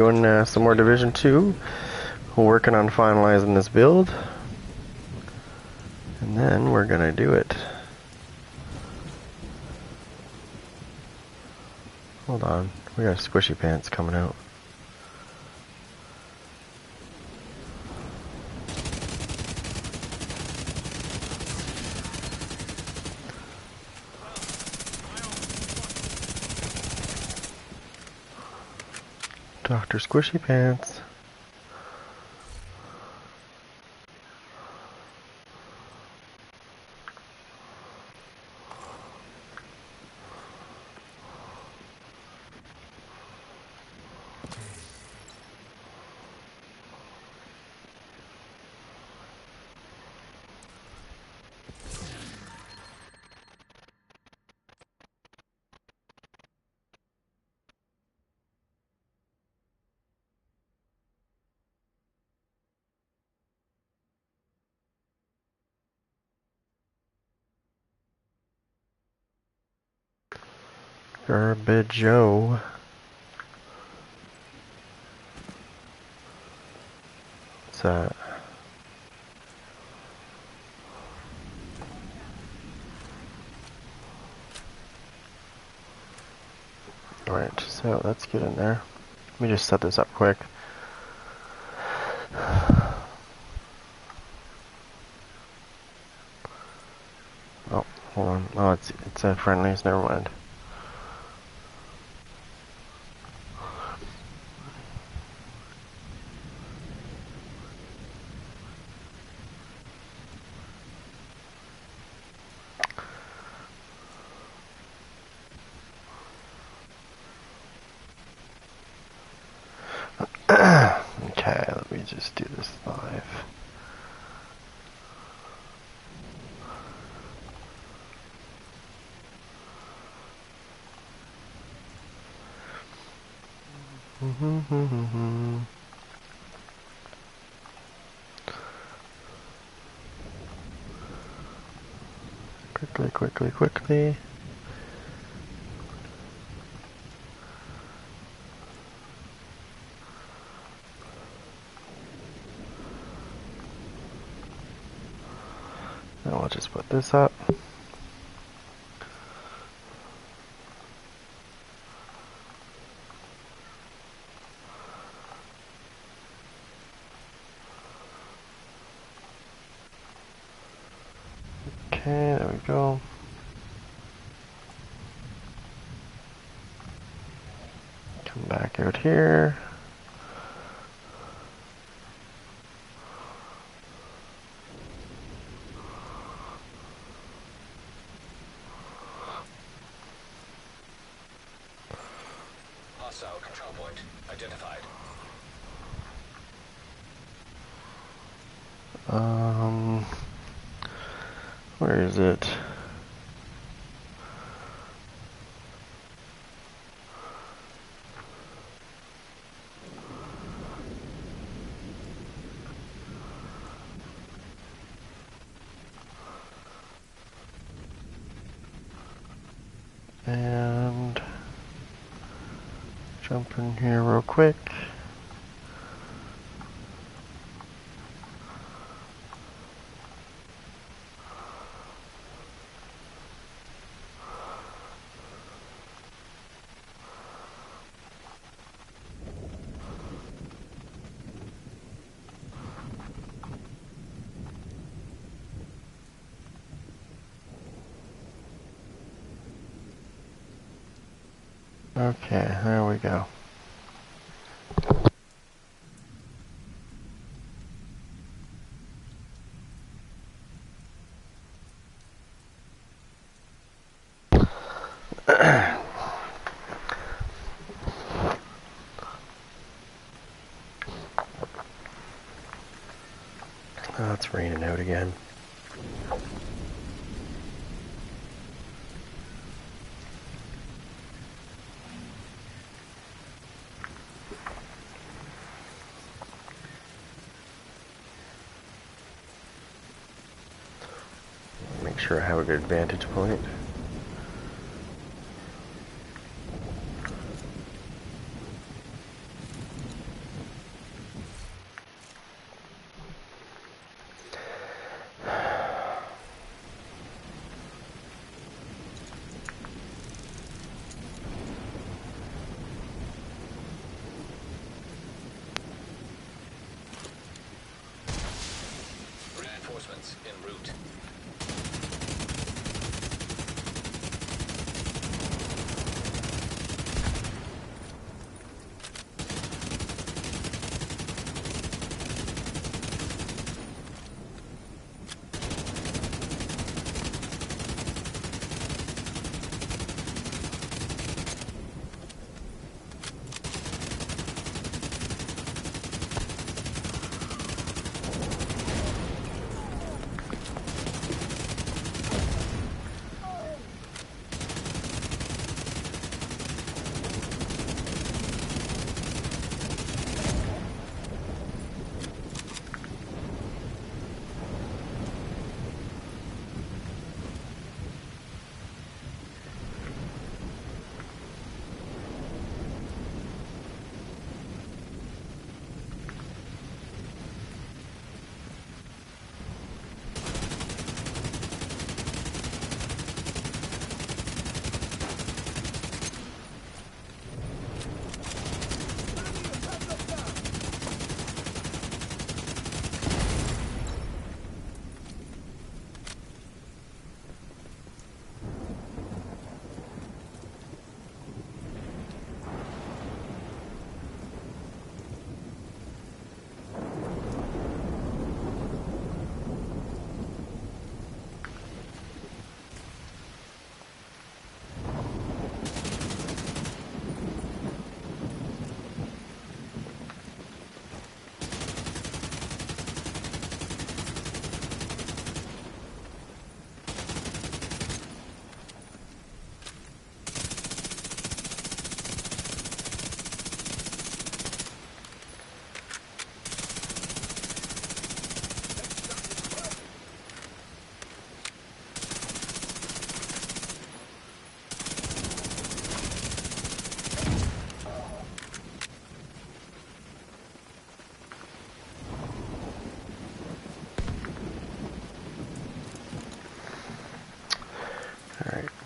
Doing some more Division 2. Working on finalizing this build. And then we're gonna do it. Hold on, we got squishy pants coming out. Dr. Squishy Pants. Garbage-o. What's that? Alright, so let's get in there. Let me just set this up quick. Oh, hold on. Oh, it's a friendlies, never mind. Okay, let me just do this live. Quickly. Now I'll just put this up. Okay, there we go. Come back out here. Hostile control point identified. Where is it? And jump in here real quick. Okay, there we go. Oh, it's raining out again. Make sure I have a good vantage point.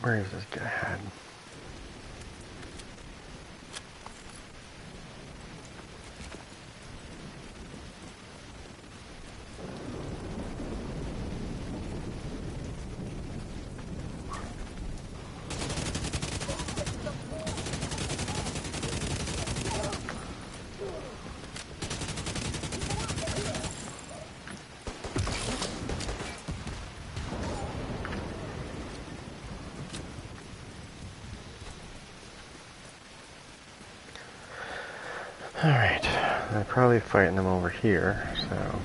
Where is this guy head? Alright, they're probably fighting them over here, so...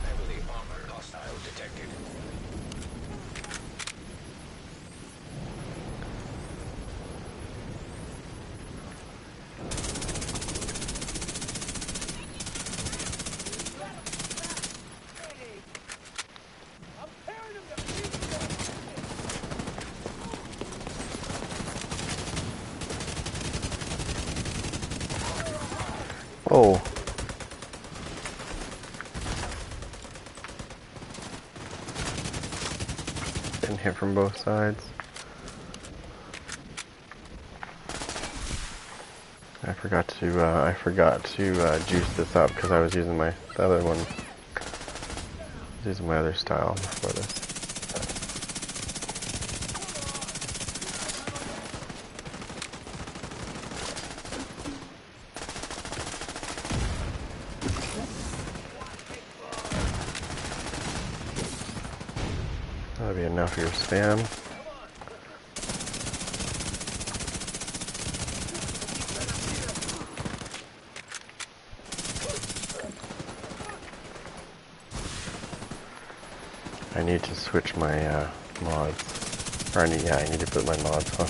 Heavily armored hostile detected. Oh! Getting hit from both sides. I forgot to juice this up because I was using the other one. Using my other style before this. That'll be enough for your spam. I need to switch my mods. Or I need to put my mods on.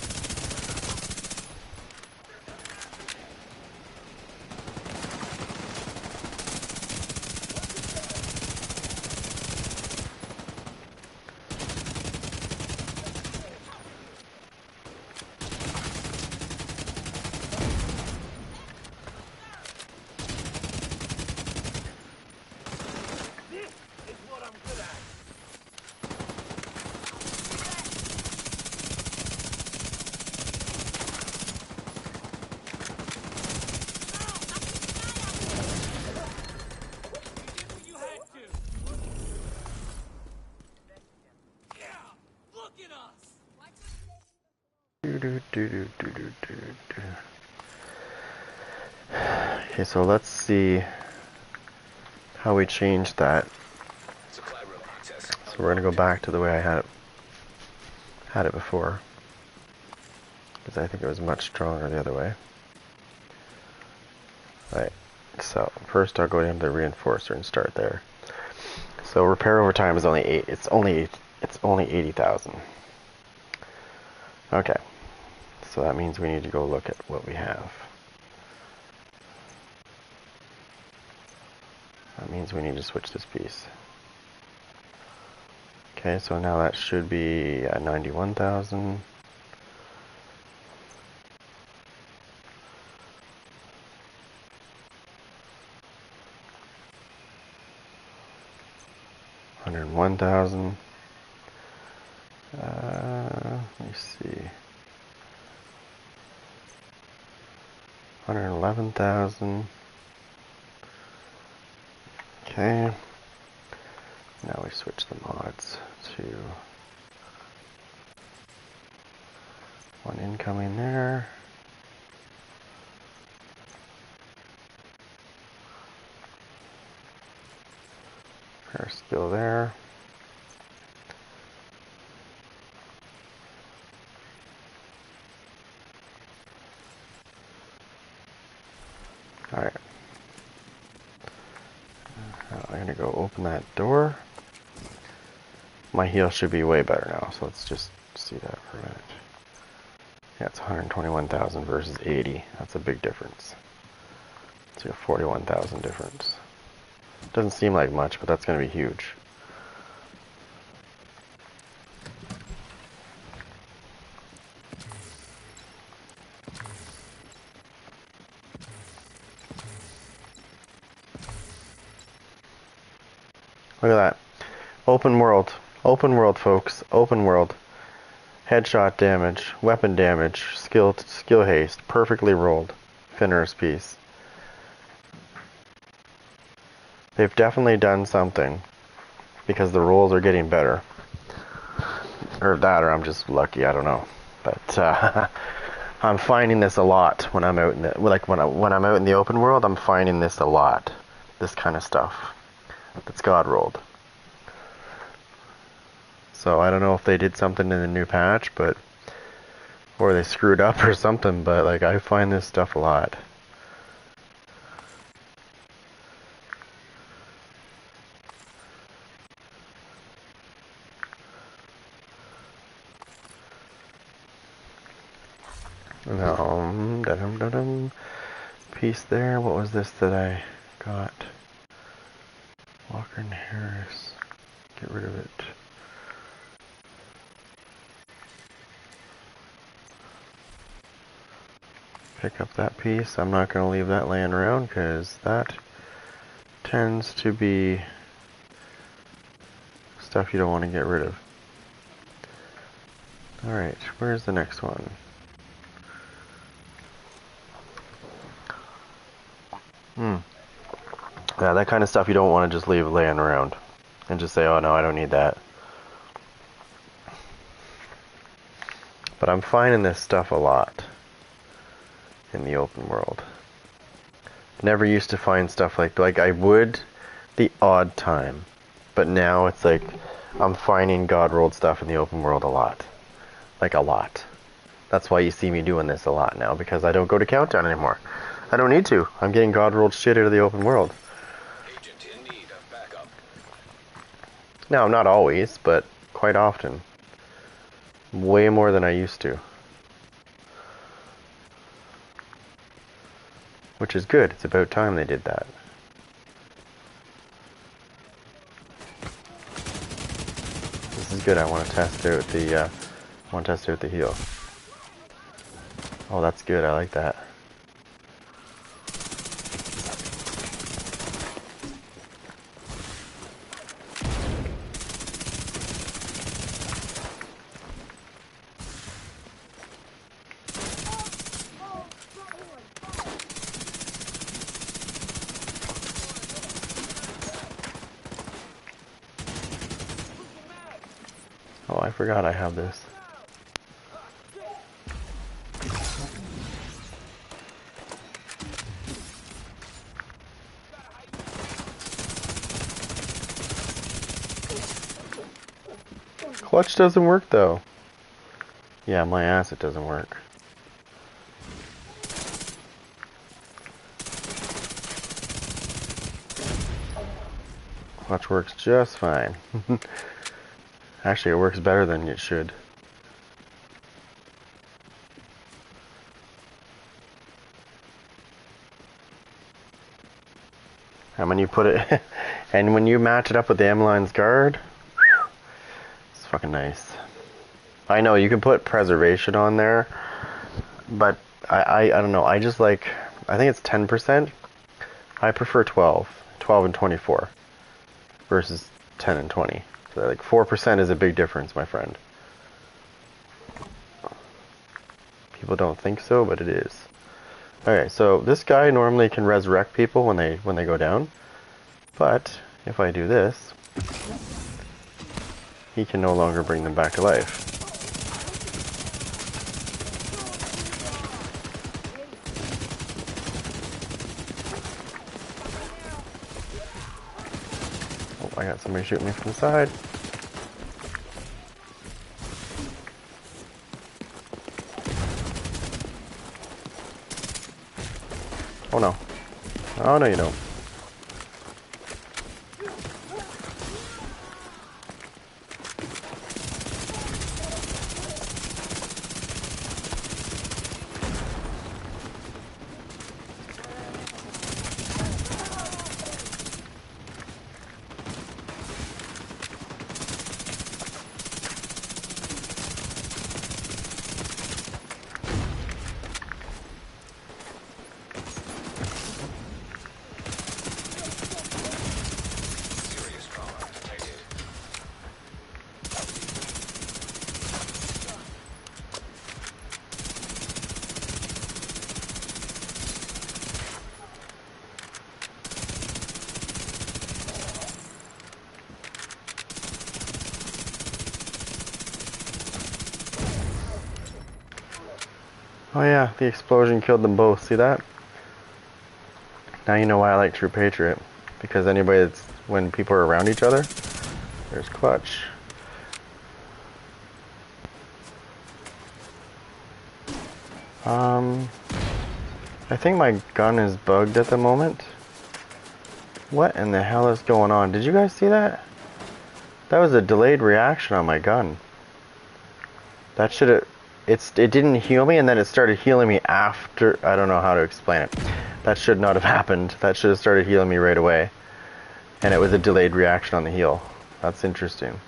Okay, so let's see how we change that. Supply room access. So we're gonna go back to the way I had it before, because I think it was much stronger the other way. Right. So first I'll go into the reinforcer and start there. So repair over time is only 8. It's only 80,000. Okay. So that means we need to go look at what we have. That means we need to switch this piece. Okay, so now that should be 91,000. $101,000. Let me see. 111,000. Okay. Now we switch the mods to one incoming there. Our skill there. Alright. I'm gonna go open that door. My heal should be way better now, so let's just see that for a minute. Yeah, it's 121,000 versus 80. That's a big difference. It's a 41,000 difference. Doesn't seem like much, but that's gonna be huge. Look at that. Open world. Open world, folks. Open world. Headshot damage, weapon damage, skill haste, perfectly rolled. Finner's piece. They've definitely done something because the rolls are getting better. Or that, or I'm just lucky, I don't know. But I'm finding this a lot when I'm out in the when I'm out in the open world. I'm finding this a lot. This kind of stuff that's God rolled. So I don't know if they did something in the new patch, but or they screwed up or something. But like I find this stuff a lot. No, da-dum-da-dum. Piece there. What was this that I got? Walker and Harris. Get rid of it. Pick up that piece. I'm not going to leave that laying around because that tends to be stuff you don't want to get rid of. Alright, where's the next one? Yeah, that kind of stuff you don't want to just leave laying around and just say, oh no, I don't need that. But I'm finding this stuff a lot in the open world. Never used to find stuff like I would the odd time. But now it's like I'm finding God rolled stuff in the open world a lot. Like a lot. That's why you see me doing this a lot now, because I don't go to Countdown anymore. I don't need to. I'm getting God rolled shit out of the open world. Agent in need of backup. Now, not always, but quite often. Way more than I used to. Which is good. It's about time they did that. This is good. I want to test out the heal. Oh, that's good. I like that. Oh, I forgot I have this. Clutch doesn't work though. Yeah, my ass, it doesn't work. Clutch works just fine. Actually, it works better than it should. And when you put it, and when you match it up with the M-Line's guard, it's fucking nice. I know you can put preservation on there, but I don't know. I just like, I think it's 10%. I prefer 12 and 24 versus 10 and 20. So like 4% is a big difference, my friend. People don't think so, but it is. Okay, so this guy normally can resurrect people when they go down, but if I do this, he can no longer bring them back to life. Oh, I got somebody shooting me from the side. Oh no. Oh, no, you don't. Serious trauma detected. Oh yeah, the explosion killed them both. See that? Now you know why I like True Patriot. Because anybody that's, when people are around each other, there's clutch. I think my gun is bugged at the moment. What in the hell is going on? Did you guys see that? That was a delayed reaction on my gun. That should have... It didn't heal me, and then it started healing me after... I don't know how to explain it. That should not have happened. That should have started healing me right away. And it was a delayed reaction on the heal. That's interesting.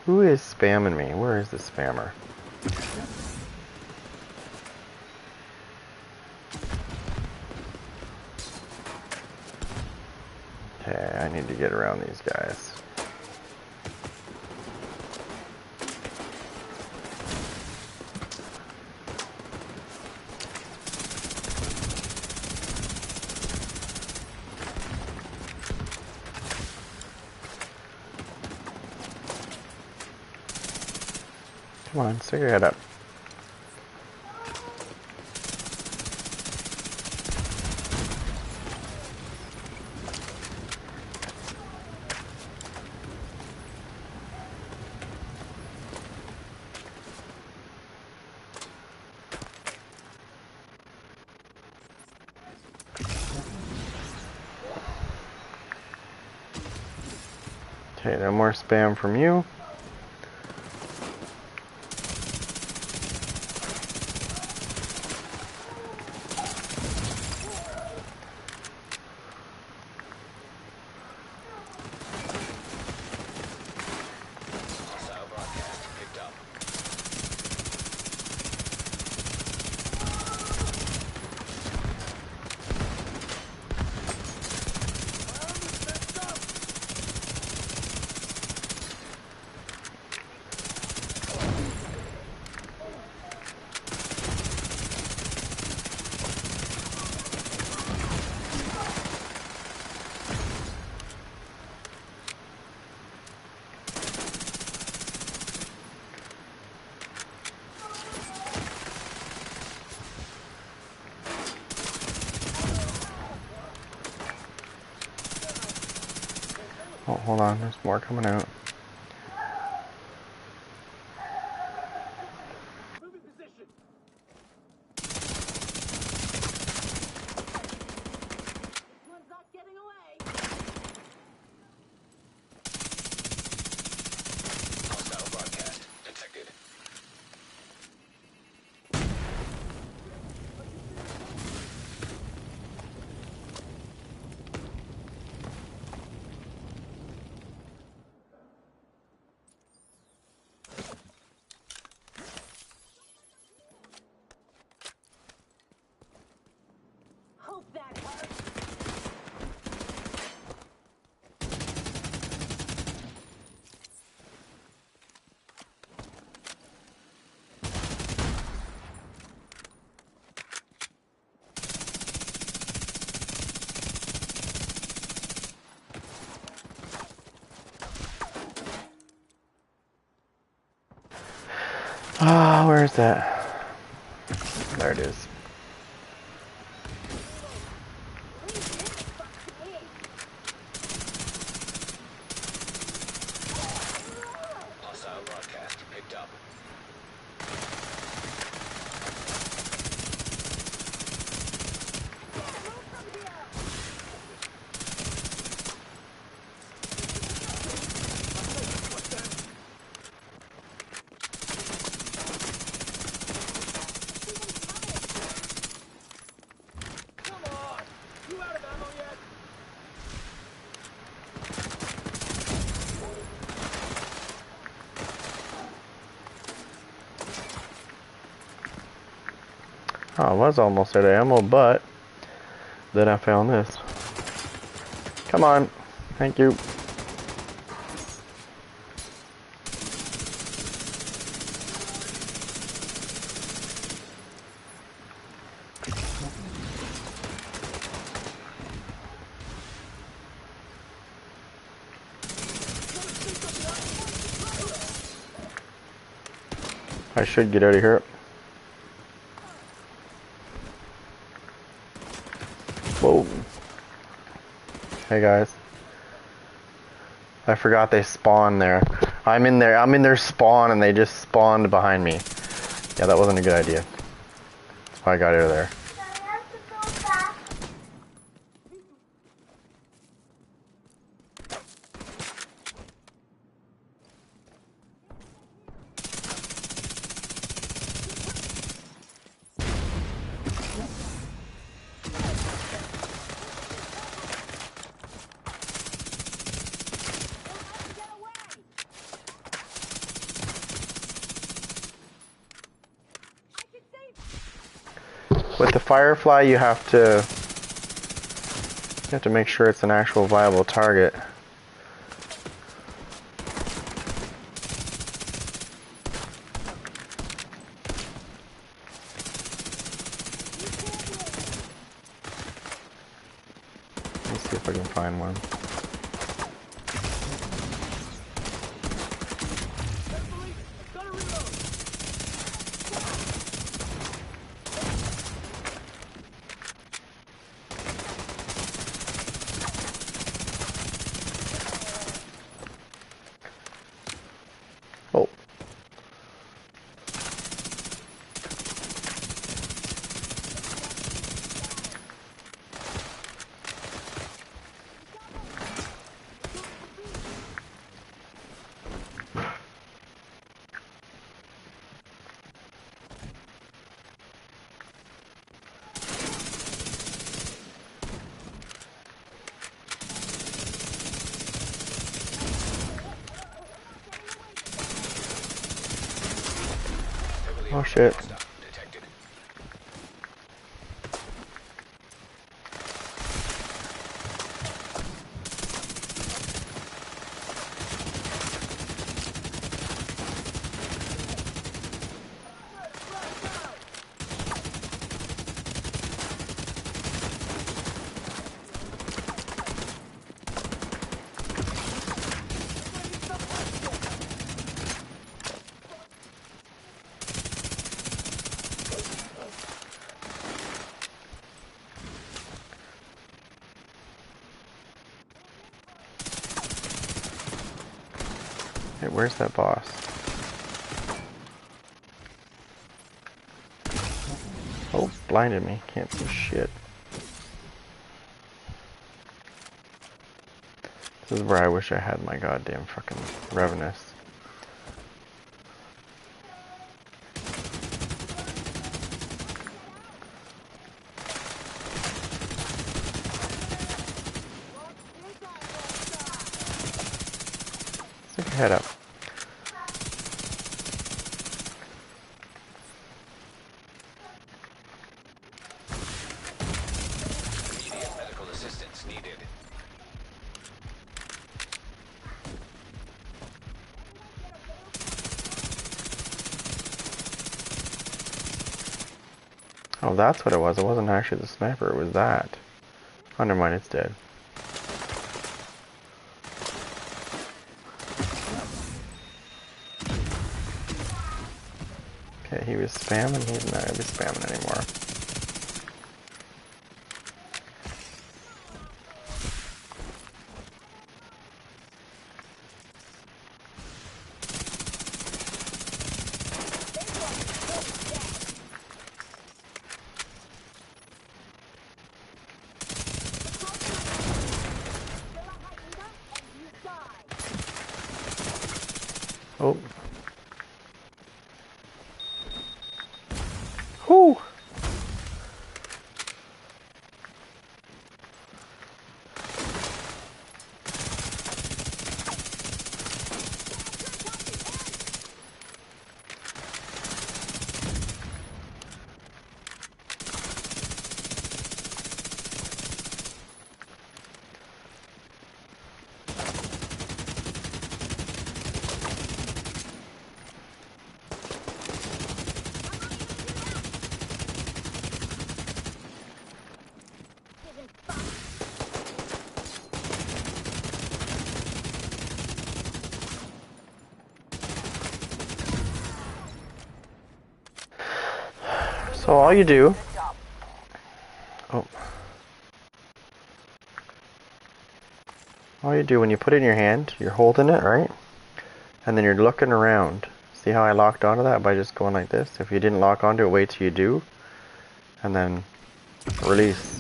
Who is spamming me? Where is the spammer? Okay, I need to get around these guys. Come on, stick your head up. Okay, no more spam from you. Hostile broadcast picked up. Oh, hold on, there's more coming out. Hostile broadcast detected. Hope that hurt. Ah, where is that? There it is. Hostile broadcast picked up. Oh, I was almost out of ammo, but then I found this. Come on. Thank you. I should get out of here. Whoa. Hey guys. I forgot they spawn there. I'm in their spawn and they just spawned behind me. Yeah, that wasn't a good idea. That's why I got out of there. With the Firefly, you have to make sure it's an actual viable target. Let me see if I can find one. Oh. Oh shit. Detected. Hey, where's that boss? Oh, blinded me. Can't see shit. This is where I wish I had my goddamn fucking Revenus. Stick your head up. Immediate medical assistance needed. Oh, that's what it was. It wasn't actually the sniper. It was that. Oh, never mind. It's dead. Okay, he was spamming. He's not gonna be spamming anymore. Oh. Whew. So all you do... Oh. All you do when you put it in your hand, you're holding it, right? And then you're looking around. See how I locked onto that by just going like this? If you didn't lock onto it, wait till you do. And then release.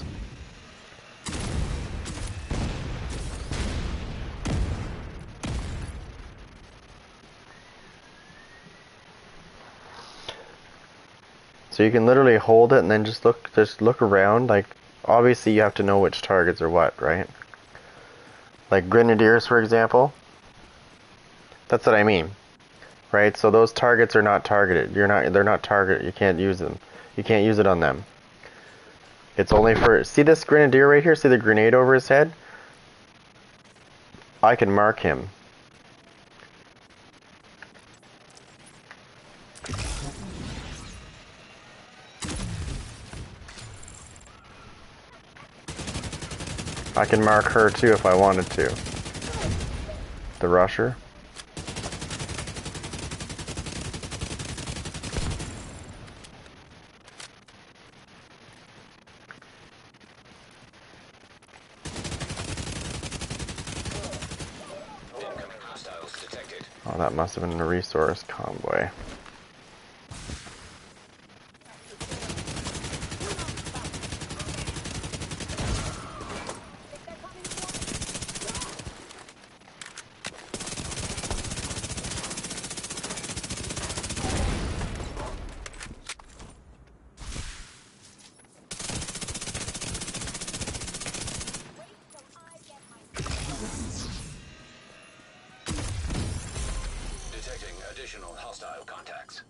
So you can literally hold it and then just look around. Like, obviously you have to know which targets are what, right? Like grenadiers, for example. That's what I mean, right? So those targets are not targeted. They're not targeted. You can't use them. You can't use it on them. It's only for, see this grenadier right here? See the grenade over his head? I can mark him. I can mark her too if I wanted to. The rusher. Incoming hostiles detected. Oh, that must have been a resource convoy. Detecting additional hostile contacts.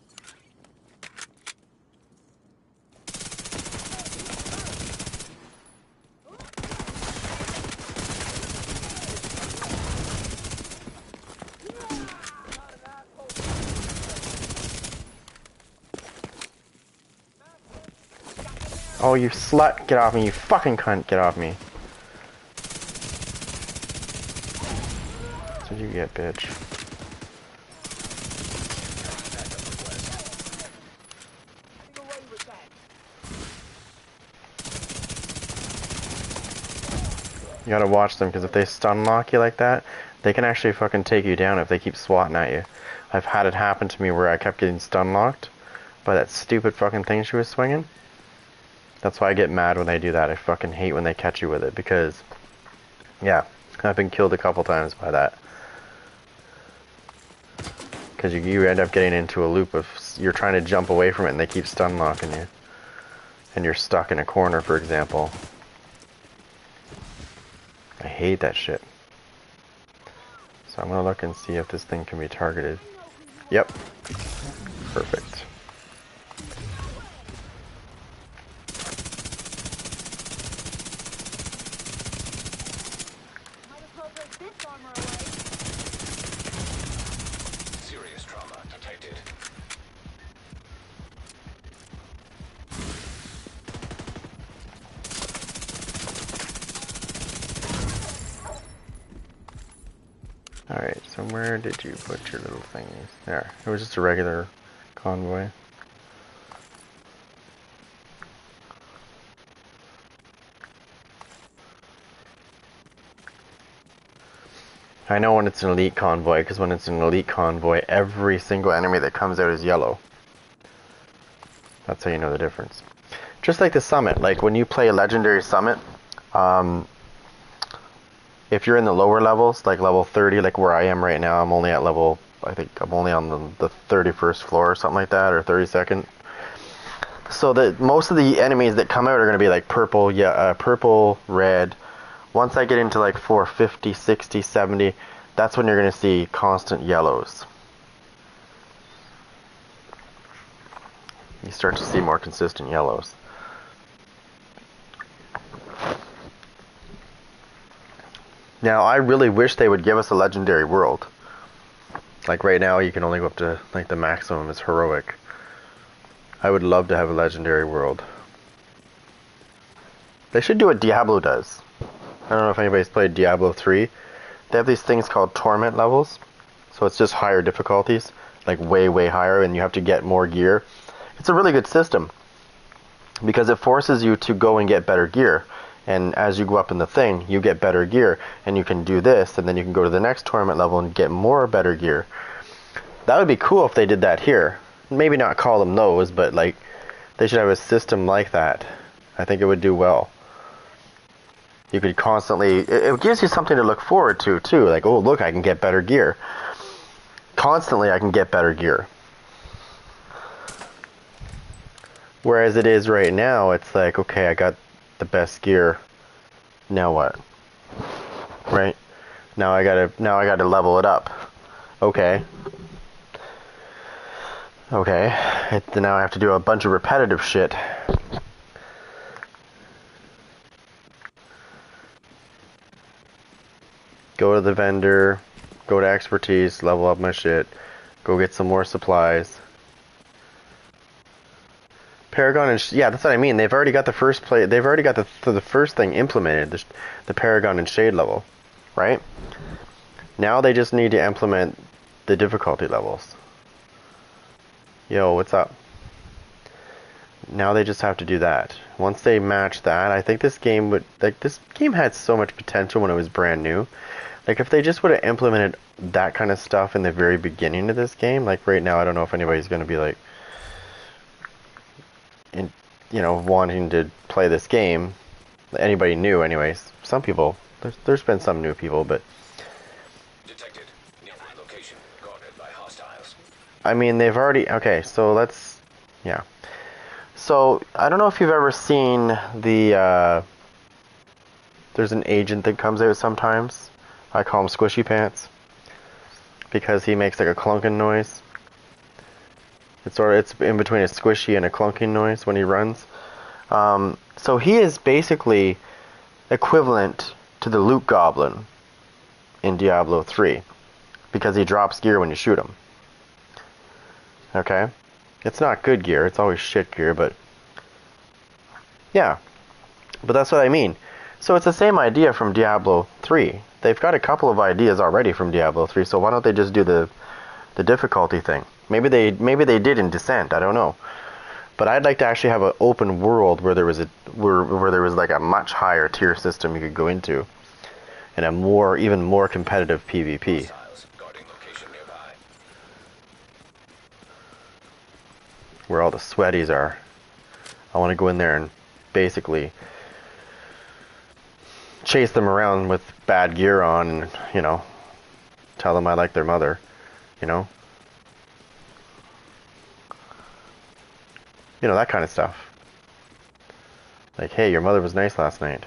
Oh, you slut! Get off me, you fucking cunt! Get off me. That's what you get, bitch. You gotta watch them, because if they stun lock you like that, they can actually fucking take you down if they keep swatting at you. I've had it happen to me where I kept getting stun locked by that stupid fucking thing she was swinging. That's why I get mad when they do that. I fucking hate when they catch you with it, because, yeah, I've been killed a couple times by that. Because you end up getting into a loop of, you're trying to jump away from it and they keep stun locking you. And you're stuck in a corner, for example. I hate that shit. So I'm gonna look and see if this thing can be targeted. Yep. Perfect. Serious trauma detected. Alright, so where did you put your little thingies? There. It was just a regular convoy. I know when it's an elite convoy, because when it's an elite convoy, every single enemy that comes out is yellow. That's how you know the difference. Just like the summit, like when you play a legendary summit, if you're in the lower levels, like level 30, like where I am right now, I'm only at level, I think I'm only on the 31st floor or something like that, or 32nd. So that most of the enemies that come out are going to be like purple, yeah, purple, red. Once I get into like 450, 60, 70, that's when you're going to see constant yellows. You start to see more consistent yellows. Now, I really wish they would give us a legendary world. Like right now, you can only go up to, like, the maximum is heroic. I would love to have a legendary world. They should do what Diablo does. I don't know if anybody's played Diablo 3. They have these things called torment levels. So it's just higher difficulties. Like way, way higher, and you have to get more gear. It's a really good system. because it forces you to go and get better gear. And as you go up in the thing, you get better gear, and you can do this, and then you can go to the next tournament level and get more better gear. That would be cool if they did that here. Maybe not call them those, but like they should have a system like that. I think it would do well. You could constantly, it gives you something to look forward to too. Like, oh look, I can get better gear. Constantly I can get better gear. Whereas it is right now, it's like, okay, I got the best gear. Now what? Right? Now I gotta level it up. Okay. Okay. Now I have to do a bunch of repetitive shit. Go to the vendor, go to expertise, level up my shit, go get some more supplies. Paragon and yeah, that's what I mean. They've already got the first play. They've already got the first thing implemented, the Paragon and Shade level, right? Now they just need to implement the difficulty levels. Yo, what's up? Now they just have to do that. Once they match that, I think this game would this game had so much potential when it was brand new. Like if they just would have implemented that kind of stuff in the very beginning of this game, like right now, I don't know if anybody's going to be like, wanting to play this game. Anybody new, anyways. Some people. There's been some new people, but Detected. Nearby location. Guarded by hostiles. I mean, they've already. Okay, so yeah. So I don't know if you've ever seen the. There's an agent that comes out sometimes. I call him Squishy Pants because he makes like a clunking noise. It's in between a squishy and a clunking noise when he runs. So he is basically equivalent to the loot goblin in Diablo 3 because he drops gear when you shoot him. Okay? It's not good gear, it's always shit gear, but yeah. But that's what I mean. So it's the same idea from Diablo 3. They've got a couple of ideas already from Diablo 3, so why don't they just do the difficulty thing? Maybe they did in Descent, I don't know. But I'd like to actually have an open world where there was where there was like a much higher tier system you could go into, and a even more competitive PvP. Hostiles. Guarding location nearby. Where all the sweaties are. I want to go in there and basically chase them around with bad gear on and, tell them I like their mother, that kind of stuff. Like, hey, your mother was nice last night.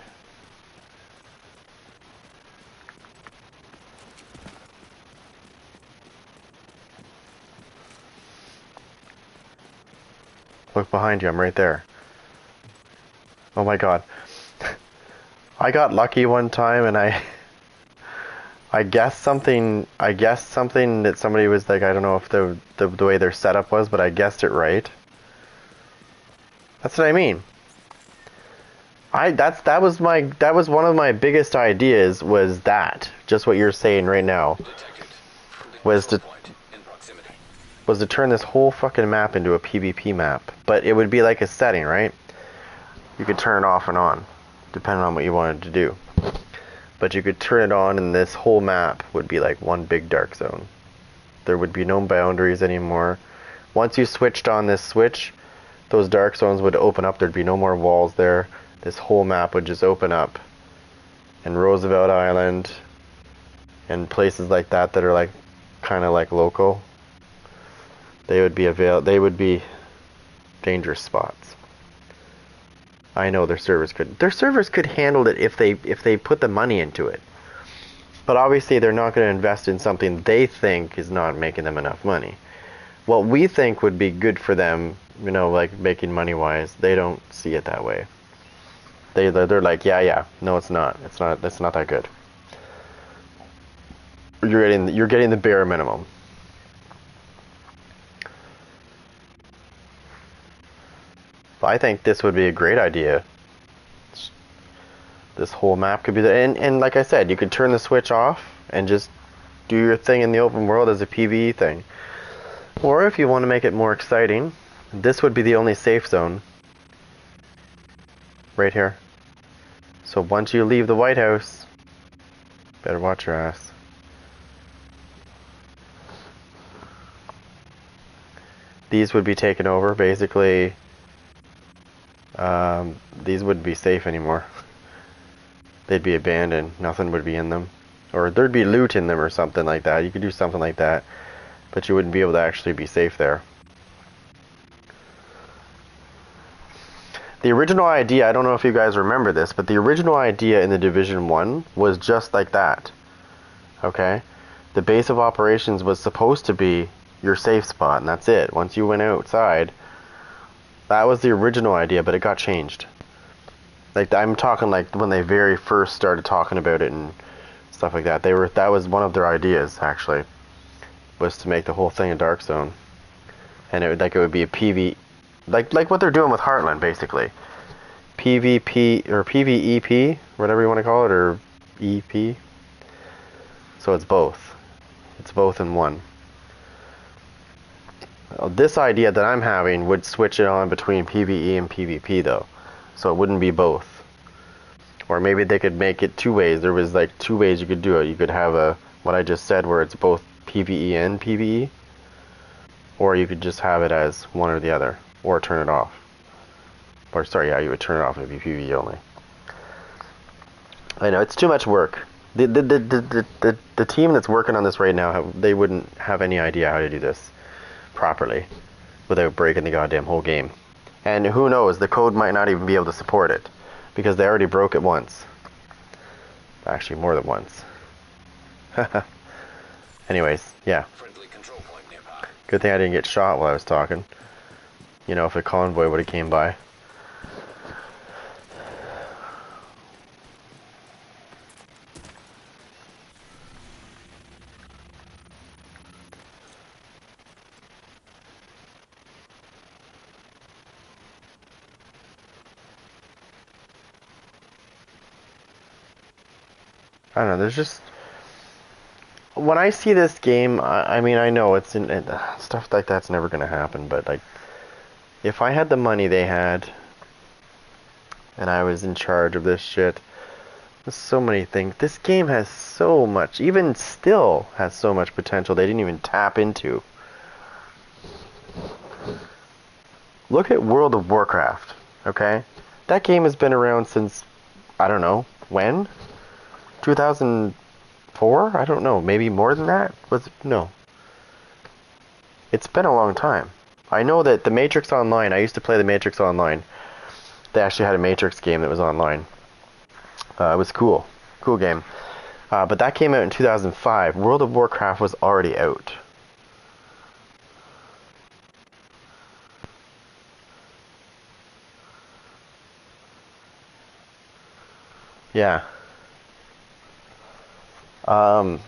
Look behind you, I'm right there. Oh my god. I got lucky one time and I guessed something that somebody was like, I don't know if the way their setup was, but I guessed it right. That's what I mean. That was one of my biggest ideas, was that. Just what you're saying right now. Detected. Was to Point in proximity. was to turn this whole fucking map into a PvP map. But it would be like a setting, right? You could turn it off and on, depending on what you wanted to do. But you could turn it on and this whole map would be like one big dark zone. There would be no boundaries anymore. Once you switched on this switch, those dark zones would open up. There'd be no more walls there. This whole map would just open up. And Roosevelt Island and places like that are like kind of like local, they would be dangerous spots. I know their servers could handle it if they put the money into it. But obviously they're not going to invest in something they think is not making them enough money. What we think would be good for them, like making money wise, they don't see it that way. They're like, yeah, no, it's not that good. You're getting the bare minimum. But I think this would be a great idea. This whole map could be there, and like I said, you could turn the switch off and just do your thing in the open world as a PvE thing. Or if you want to make it more exciting, this would be the only safe zone. right here. So once you leave the White House, better watch your ass. These would be taken over, basically. These wouldn't be safe anymore. They'd be abandoned. Nothing would be in them. Or there'd be loot in them or something like that. You could do something like that. But you wouldn't be able to actually be safe there. The original idea, I don't know if you guys remember this, but the original idea in the Division 1 was just like that. Okay? The base of operations was supposed to be your safe spot, and that's it. Once you went outside, that was the original idea, but it got changed. Like, I'm talking like when they very first started talking about it and stuff like that. That was one of their ideas, actually, was to make the whole thing a dark zone. And it would be a PV, like what they're doing with Heartland, basically. PvP or PvEP, whatever you want to call it, or EP. So it's both. It's both in one. This idea that I'm having would switch it on between PvE and PvP, though. So it wouldn't be both. Or maybe they could make it two ways. There was like two ways you could do it. You could have what I just said, where it's both PvE and PvE. Or you could just have it as one or the other. Or turn it off. Or sorry, yeah, you would turn it off. It'd be PvE only. I know, it's too much work. The team that's working on this right now, they wouldn't have any idea how to do this properly without breaking the goddamn whole game. And who knows, the code might not even be able to support it because they already broke it once. Actually, more than once. Anyways, yeah. Friendly control point nearby. Good thing I didn't get shot while I was talking. You know, if a convoy would have came by. I don't know, there's just... When I see this game, I mean, I know stuff like that's never going to happen, but, like, if I had the money they had, and I was in charge of this shit, there's so many things. This game has so much, even still has so much potential they didn't even tap into. Look at World of Warcraft, okay? That game has been around since, I don't know, when? 2004? I don't know. Maybe more than that? No. It's been a long time. I know that the Matrix Online, I used to play the Matrix Online. They actually had a Matrix game that was online. It was cool. Cool game. But that came out in 2005. World of Warcraft was already out. Yeah. But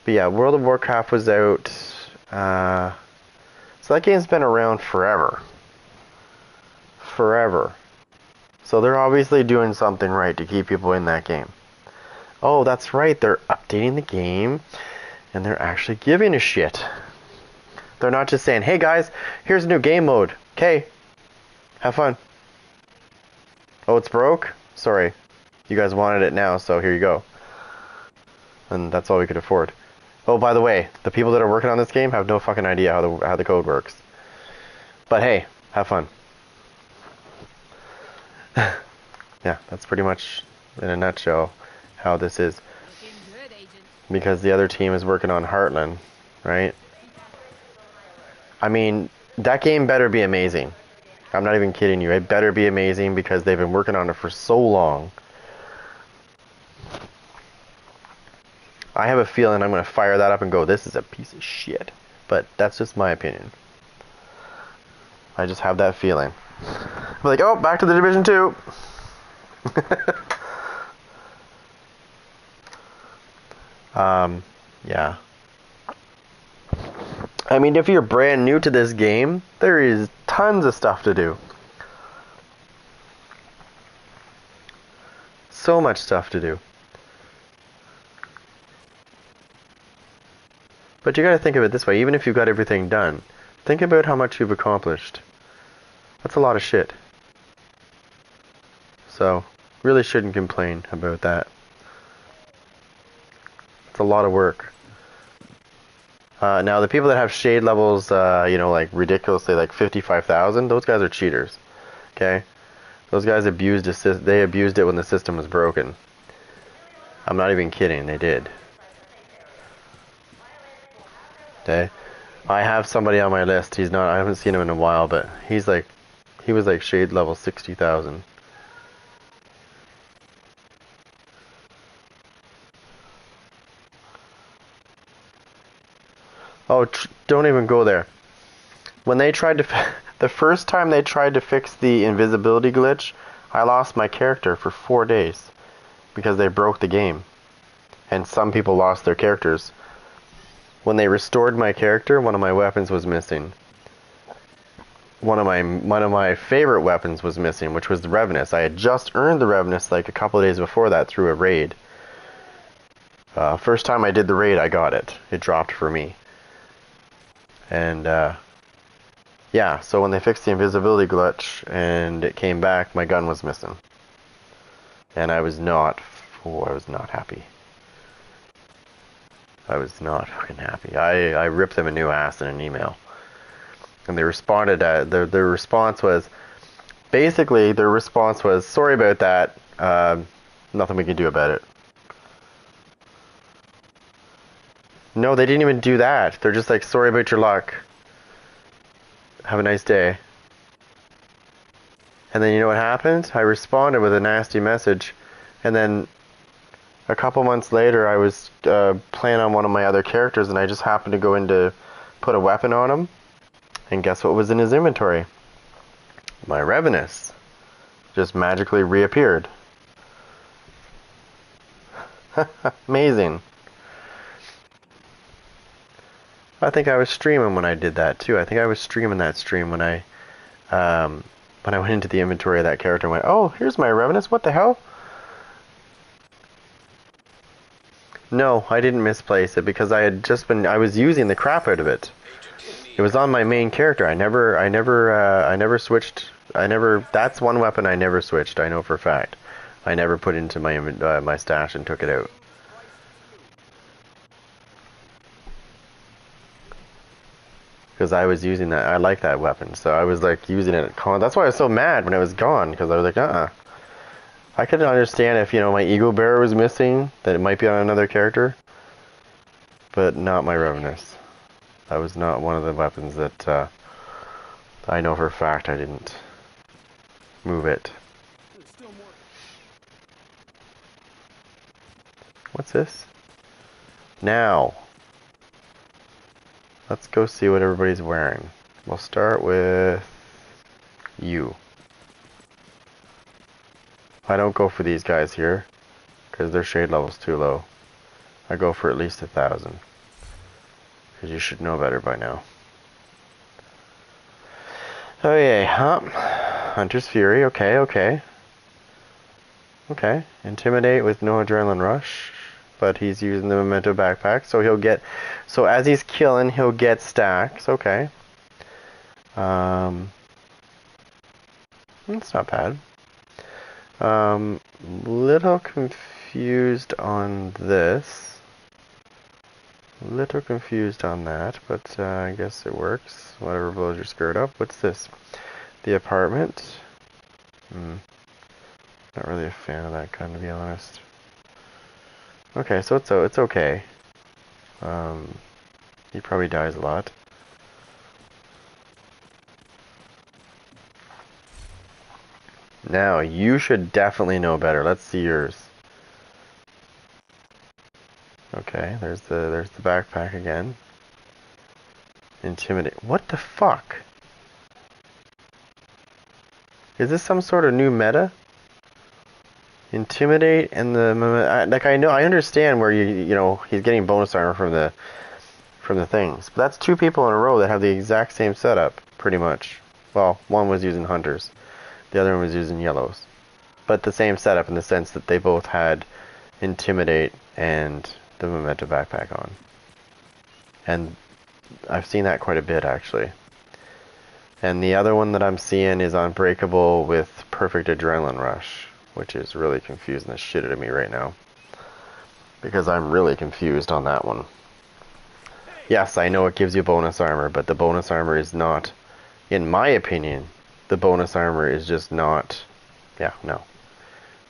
yeah, World of Warcraft was out. So that game's been around forever. Forever. So they're obviously doing something right to keep people in that game. Oh, that's right. They're updating the game. And they're actually giving a shit. They're not just saying, hey guys, here's a new game mode. Okay. Have fun. Oh, it's broke? Sorry. You guys wanted it now, so here you go. And that's all we could afford. Oh, by the way, the people that are working on this game have no fucking idea how the code works. But hey, have fun. Yeah, that's pretty much, in a nutshell, how this is. Because the other team is working on Heartland, right? I mean, that game better be amazing. I'm not even kidding you. It better be amazing because they've been working on it for so long. I have a feeling I'm going to fire that up and go, this is a piece of shit. But that's just my opinion. I just have that feeling. I'm like, oh, back to the Division 2. Yeah. I mean, if you're brand new to this game, there is tons of stuff to do. So much stuff to do. But you gotta think of it this way, even if you've got everything done, think about how much you've accomplished. That's a lot of shit. So, really shouldn't complain about that. It's a lot of work. Now, the people that have shade levels, like ridiculously, like 55,000, those guys are cheaters. Okay? Those guys abused they abused it when the system was broken. I'm not even kidding, they did. Okay? I have somebody on my list. I haven't seen him in a while, but he was like shade level 60,000. Oh, don't even go there. When they tried to, the first time they tried to fix the invisibility glitch, I lost my character for 4 days because they broke the game, and some people lost their characters. When they restored my character, one of my weapons was missing. One of my favorite weapons was missing, which was the Revenus. I had just earned the Revenus like a couple of days before that through a raid. First time I did the raid, I got it. It dropped for me. And yeah, so when they fixed the invisibility glitch and it came back, my gun was missing. And I was not happy. I was not fucking happy. I ripped them a new ass in an email. And they responded, their response was, basically their response was, sorry about that, nothing we can do about it. No, they didn't even do that. They're just like, sorry about your luck. Have a nice day. And then you know what happened? I responded with a nasty message. And then a couple months later, I was playing on one of my other characters, and I just happened to go in to put a weapon on him. And guess what was in his inventory? My Revenus. Just magically reappeared. Amazing. I think I was streaming when I did that too. I think I was streaming that stream when I went into the inventory of that character and went, oh, here's my Revenus, what the hell? No, I didn't misplace it because I was using the crap out of it. It was on my main character. I never switched. That's one weapon I never switched, I know for a fact. I never put into my stash and took it out. Because I was using that. I like that weapon. So I was like using it. That's why I was so mad when it was gone. Because I was like, I could understand if, my Eagle Bearer was missing, that it might be on another character. But not my Revenus. That was not one of the weapons that I know for a fact I didn't move it. What's this? Now. Let's go see what everybody's wearing. We'll start with you. I don't go for these guys here because their shade level's too low. I go for at least 1,000 because you should know better by now. Oh yeah, Hunter's Fury. Okay. Intimidate with no adrenaline rush. But he's using the memento backpack, so as he's killing, he'll get stacks. Okay. That's not bad. Little confused on this. Little confused on that, but I guess it works. Whatever blows your skirt up. What's this? The apartment. Not really a fan of that kind, to be honest. Okay, so it's okay. He probably dies a lot. Now, you should definitely know better. Let's see yours. Okay, there's the backpack again. Intimidate. What the fuck? Is this some sort of new meta? Intimidate and I understand where he's getting bonus armor from the things, but that's two people in a row that have the exact same setup, pretty much. Well, one was using hunters, the other one was using yellows, but the same setup in the sense that they both had intimidate and the memento backpack on, and I've seen that quite a bit actually. And the other one that I'm seeing is unbreakable with perfect adrenaline rush. which is really confusing the shit out of me right now. Because I'm really confused on that one. Yes, I know it gives you bonus armor, but the bonus armor is not, in my opinion, the bonus armor is just not, yeah, no.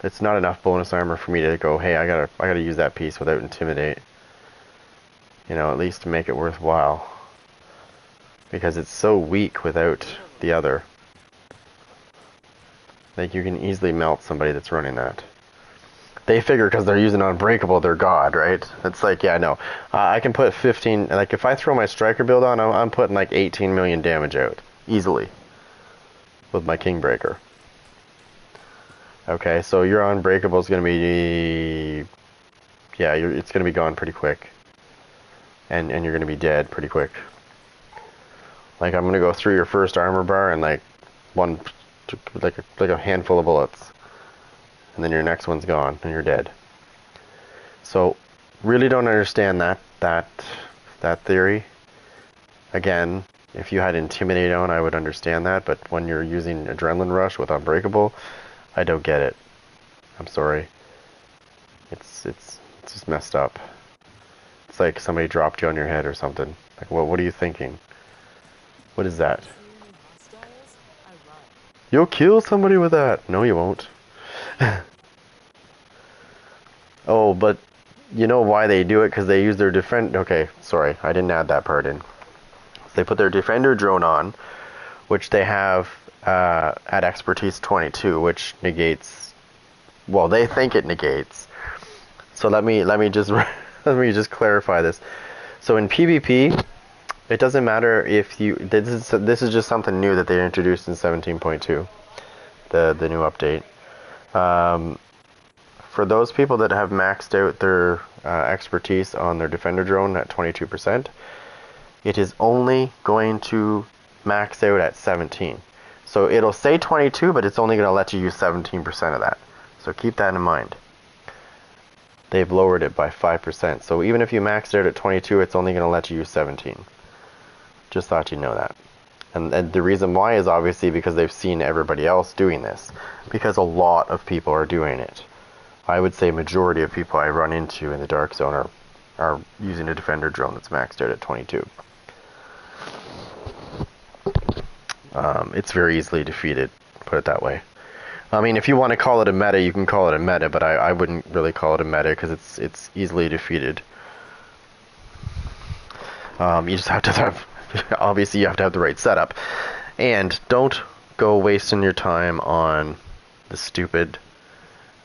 It's not enough bonus armor for me to go, hey, I gotta use that piece without intimidate. You know, at least to make it worthwhile. Because it's so weak without the other. Like, you can easily melt somebody that's running that. They figure because they're using Unbreakable, they're God, right? It's like, yeah, no. I can put 15, like, if I throw my Striker build on, I'm putting like 18 million damage out. Easily. With my Kingbreaker. Okay, so your Unbreakable is going to be... Yeah, it's going to be gone pretty quick. And you're going to be dead pretty quick. Like, I'm going to go through your first armor bar and, like, like a handful of bullets. And then your next one's gone, and you're dead. So, really don't understand that theory. Again, if you had Intimidate on, I would understand that, but when you're using Adrenaline Rush with Unbreakable, I don't get it. I'm sorry. It's just messed up. It's like somebody dropped you on your head or something. Like, what are you thinking? What is that? You'll kill somebody with that. No, you won't. Oh, but you know why they do it? Because they use their defend... Okay, sorry. I didn't add that part in. They put their Defender drone on, which they have at Expertise 22, which negates... Well, they think it negates. So let me just let me just clarify this. So in PvP, it doesn't matter if you... This is just something new that they introduced in 17.2, the new update. For those people that have maxed out their expertise on their Defender drone at 22%, it is only going to max out at 17. So it'll say 22, but it's only going to let you use 17% of that. So keep that in mind. They've lowered it by 5%. So even if you maxed out at 22, it's only going to let you use 17. Just thought you'd know that. And the reason why is obviously because they've seen everybody else doing this. Because a lot of people are doing it. I would say majority of people I run into in the Dark Zone are using a Defender drone that's maxed out at 22. It's very easily defeated, put it that way. I mean, if you want to call it a meta, you can call it a meta, but I wouldn't really call it a meta because it's easily defeated. You just have to have, obviously you have to have the right setup. And don't go wasting your time on the stupid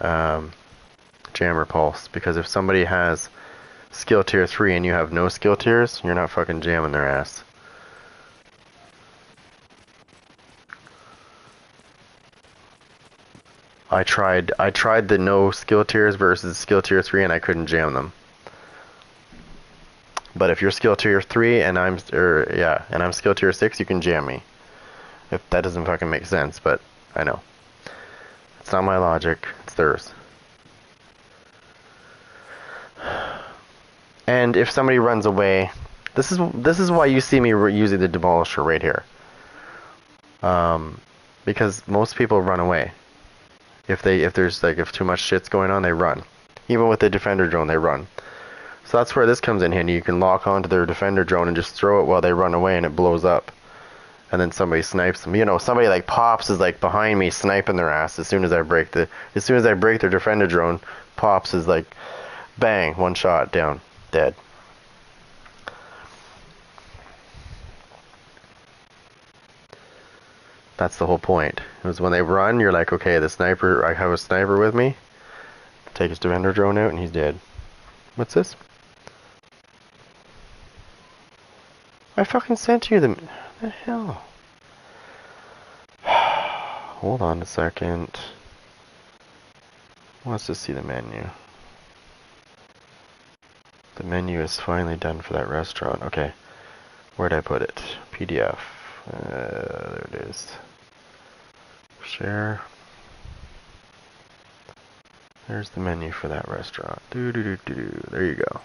jammer pulse, because if somebody has skill tier 3 and you have no skill tiers, you're not fucking jamming their ass. I tried the no skill tiers versus skill tier 3 and I couldn't jam them. But if you're skill tier 3 and I'm skill tier 6, you can jam me. If that doesn't fucking make sense, but I know. It's not my logic, it's theirs. And if somebody runs away, this is why you see me using the Demolisher right here. Because most people run away. If too much shit's going on, they run. Even with the Defender drone, they run. So that's where this comes in handy. You can lock onto their Defender drone and just throw it while they run away, and it blows up. And then somebody snipes them. You know, somebody like Pops is like behind me sniping their ass as soon as I break their Defender drone. Pops is like, bang, one shot down, dead. That's the whole point. It was when they run, you're like, okay, the sniper, I have a sniper with me. Take his Defender drone out and he's dead. What's this? I fucking sent you the hell? Hold on a second. Let's just see the menu. The menu is finally done for that restaurant. Okay. Where'd I put it? PDF. There it is. Share. There's the menu for that restaurant. There you go.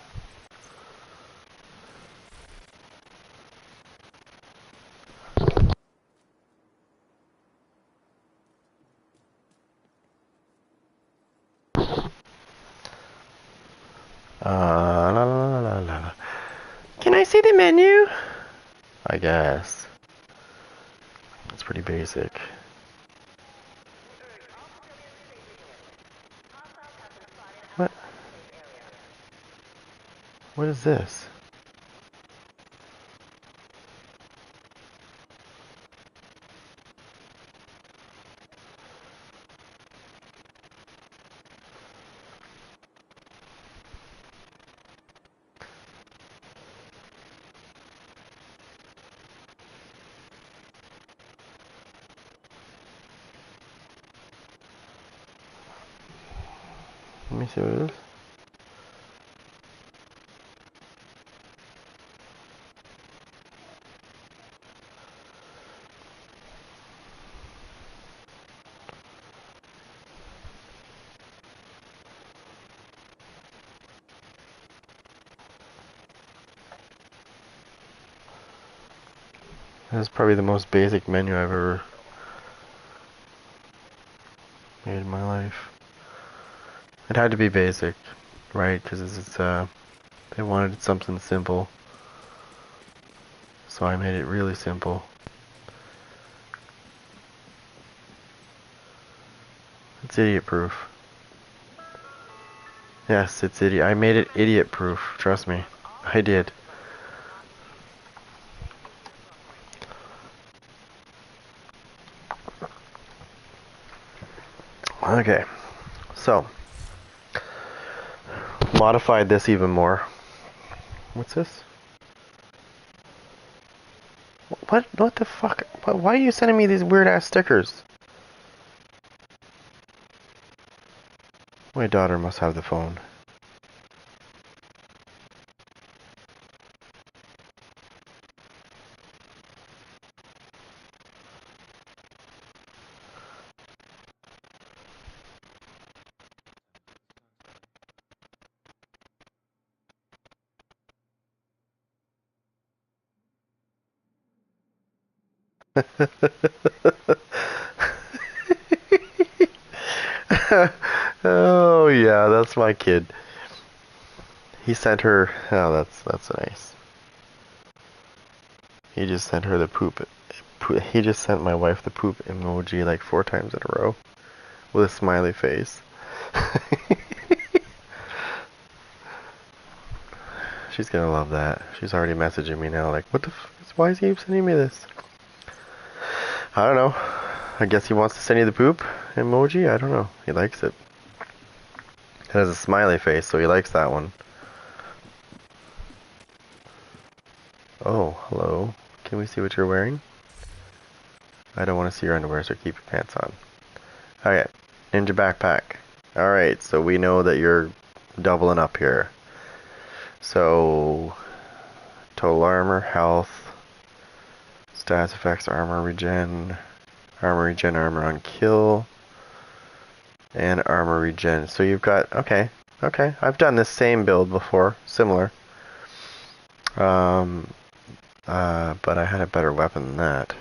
La, la, la, la, la. Can I see the menu? I guess. It's pretty basic. What? What is this? Let me see what it is. This is probably the most basic menu I've ever made in my life. It had to be basic, right? Because they wanted something simple. So I made it really simple. It's idiot proof. Yes, it's idiot. I made it idiot proof. Trust me. I did. Okay. So, modified this even more. What's this? What the fuck? Why are you sending me these weird ass stickers? My daughter must have the phone. Oh yeah, that's my kid. He sent her. Oh, that's nice. He just sent her the poop. He just sent my wife the poop emoji like 4 times in a row with a smiley face. She's gonna love that. She's already messaging me now like, what the f? Why is he sending me this? I don't know. I guess he wants to send you the poop emoji? I don't know. He likes it. It has a smiley face, so he likes that one. Oh, hello. Can we see what you're wearing? I don't want to see your underwear, so keep your pants on. Okay. Ninja backpack. Alright, so we know that you're doubling up here. So, total armor, health, stats, effects, armor regen, armor on kill, and armor regen. So you've got, okay, I've done this same build before, similar. But I had a better weapon than that.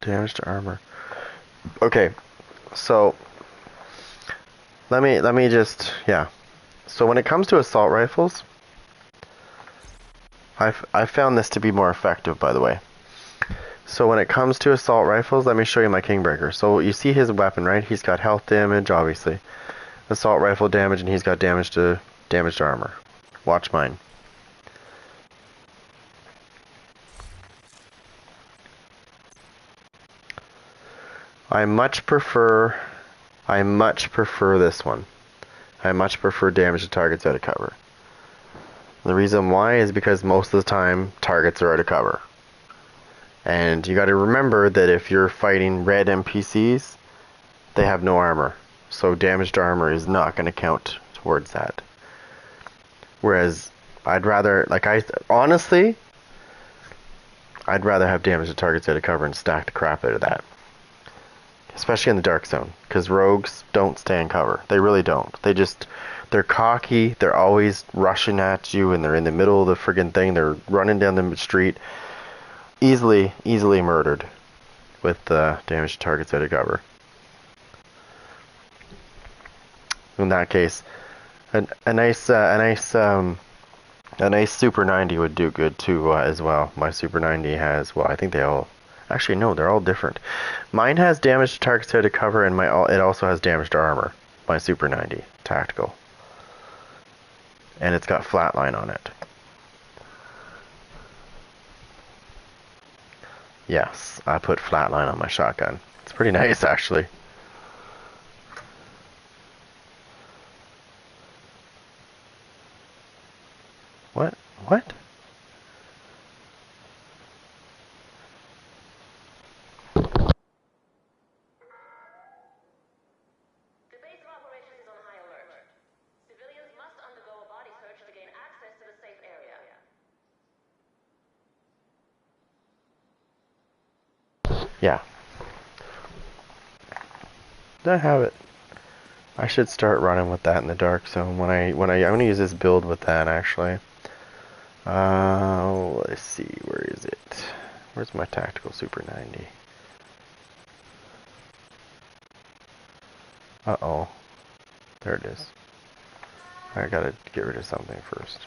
Damage to armor. Okay, so let me just, yeah. So when it comes to assault rifles, I found this to be more effective, by the way. So when it comes to assault rifles, let me show you my Kingbreaker. So you see his weapon, right? He's got health damage, obviously. Assault rifle damage, and he's got damage to armor. Watch mine. I much prefer this one. I much prefer damage to targets out of cover. The reason why is because most of the time targets are out of cover. And you got to remember that if you're fighting red NPCs, they have no armor. So damage to armor is not going to count towards that. Whereas I'd rather, honestly, I'd rather have damage to targets out of cover and stack the crap out of that. Especially in the dark zone, because rogues don't stay in cover. They really don't. They're cocky, they're always rushing at you, and they're in the middle of the friggin' thing. They're running down the street. Easily murdered with damage to targets out of cover. In that case, a nice Super 90 would do good too as well. My Super 90 has, well, I think they all, actually no, they're all different. Mine has damage to targets to cover, and it also has damage to armor. My Super 90 tactical, and it's got flatline on it. Yes, I put flatline on my shotgun. It's pretty nice, actually. What? What? The base of operations is on high alert. Civilians must undergo a body search to gain access to the safe area. Yeah. I have it. I should start running with that in the dark zone I'm gonna use this build with that actually. Let's see, where is it? Where's my tactical Super 90? Uh-oh. There it is. I gotta get rid of something first.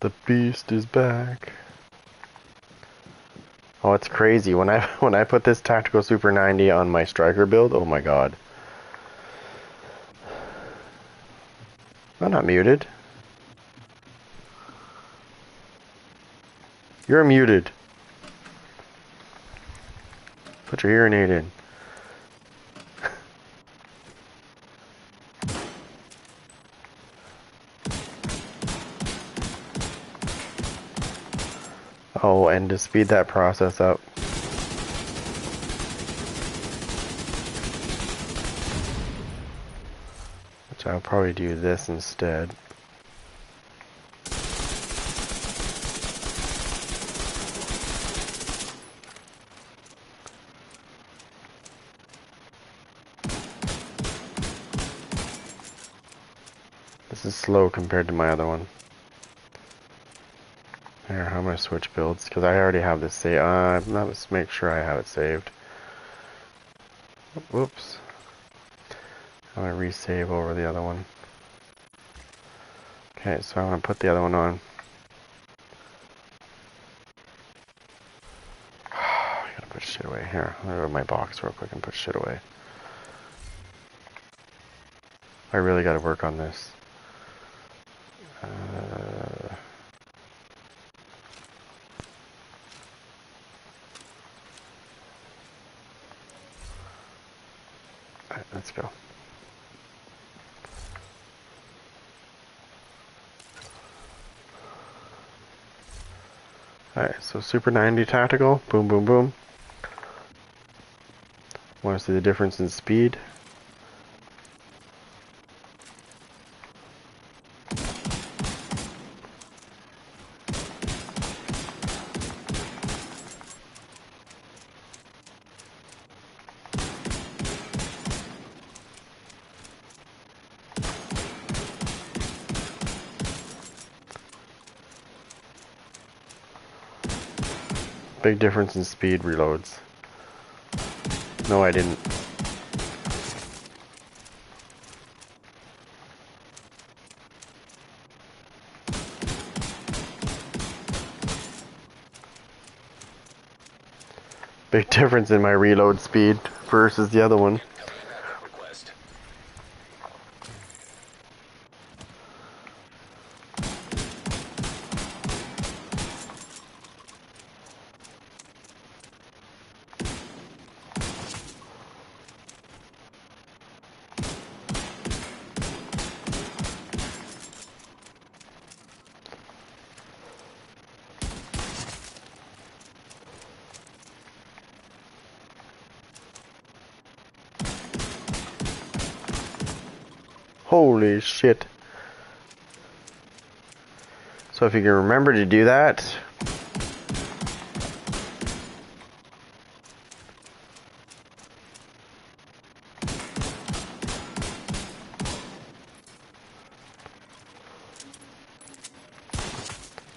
The beast is back. Oh, it's crazy. When I put this tactical Super 90 on my striker build, oh my god. I'm not muted. You're muted. Put your hearing aid in. Oh, and to speed that process up, which I'll probably do this instead. This is slow compared to my other one. Here, I'm gonna switch builds because I already have this saved. Let's make sure I have it saved. Whoops. I'm gonna resave over the other one. Okay, so I'm gonna put the other one on. I gotta put shit away. Here, I'm gonna go to my box real quick and put shit away. I really gotta work on this. Alright, let's go. Alright, so Super 90 tactical. Boom, boom, boom. Want to see the difference in speed? Big difference in speed reloads. No, I didn't. Big difference in my reload speed versus the other one. Incoming backup request. Holy shit. So if you can remember to do that,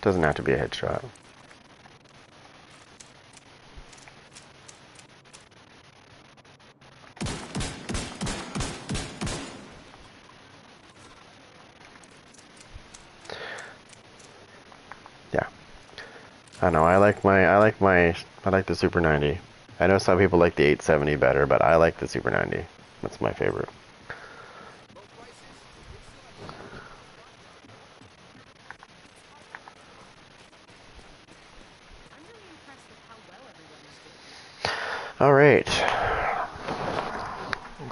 doesn't have to be a headshot. Yeah. I know, I like the Super 90. I know some people like the 870 better, but I like the Super 90. That's my favorite. All right.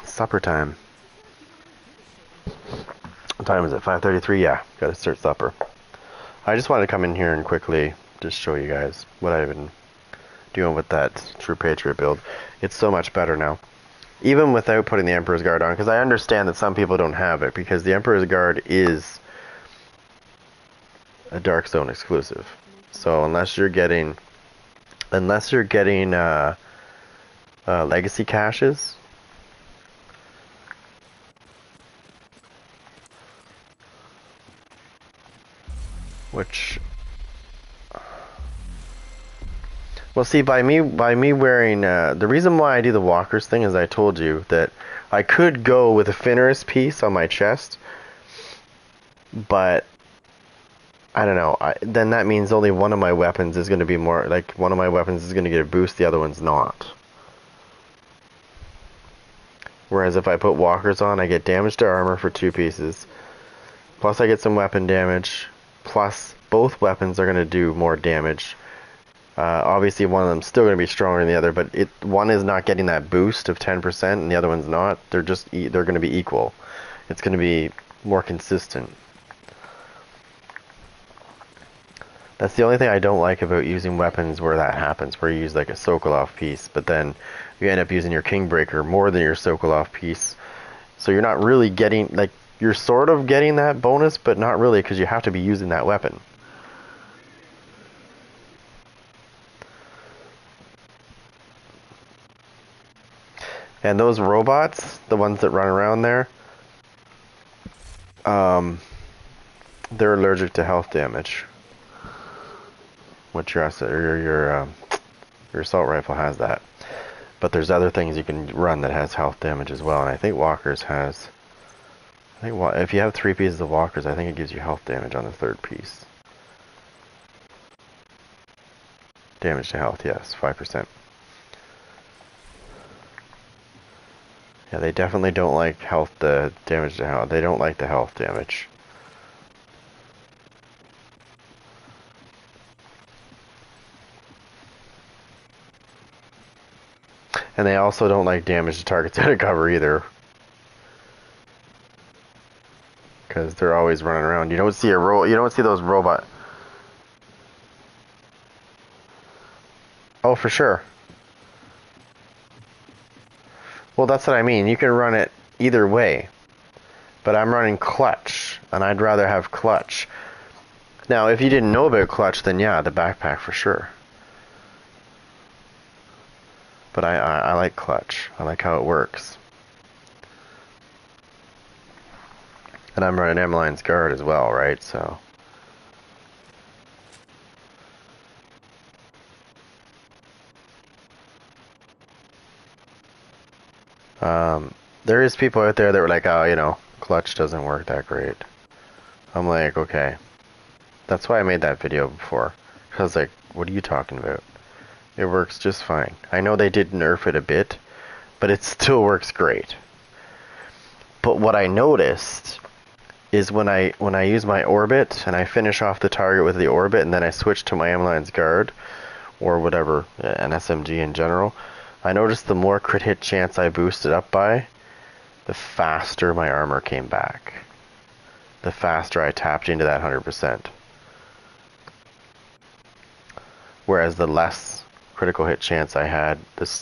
Supper time. What time is it? 5:33? Yeah, gotta start supper. I just wanted to come in here and quickly just show you guys what I've been doing with that True Patriot build. It's so much better now. Even without putting the Emperor's Guard on, because I understand that some people don't have it, because the Emperor's Guard is a Dark Zone exclusive. So unless you're getting legacy caches, which, well, see, by me wearing the reason why I do the walkers thing is I told you that I could go with a Finnerist piece on my chest, but I don't know. Then that means only one of my weapons is going to be more like one of my weapons is going to get a boost, the other one's not. Whereas if I put walkers on, I get damage to armor for 2 pieces. Plus I get some weapon damage. Plus both weapons are going to do more damage. Obviously one of them's still going to be stronger than the other, but one is not getting that boost of 10% and the other one's not. They're going to be equal. It's going to be more consistent. That's the only thing I don't like about using weapons where that happens, where you use like a Sokolov piece, but then you end up using your Kingbreaker more than your Sokolov piece. So you're not really getting, like, you're sort of getting that bonus, but not really, because you have to be using that weapon. And those robots, the ones that run around there, they're allergic to health damage. Which your assault rifle has that. But there's other things you can run that has health damage as well, and I think walkers has. If you have 3 pieces of walkers, I think it gives you health damage on the 3rd piece. Damage to health, yes, 5%. Yeah, they definitely don't like the damage to health. They don't like the health damage. And they also don't like damage to targets out of cover either. Because they're always running around. You don't see those robot. Oh, for sure. Well, that's what I mean. You can run it either way. But I'm running clutch, and I'd rather have clutch. Now, if you didn't know about clutch, then yeah, the backpack for sure. But I like clutch. I like how it works. And I'm running Emmeline's Guard as well, right? So. There is people out there that were like, oh, clutch doesn't work that great. I'm like, okay. That's why I made that video before. I was like, what are you talking about? It works just fine. I know they did nerf it a bit, but it still works great. But what I noticed is when I use my orbit and I finish off the target with the orbit and then I switch to my Emmeline's Guard or whatever, an SMG in general, I noticed the more crit hit chance I boosted up by, the faster my armor came back. The faster I tapped into that 100%. Whereas the less critical hit chance I had,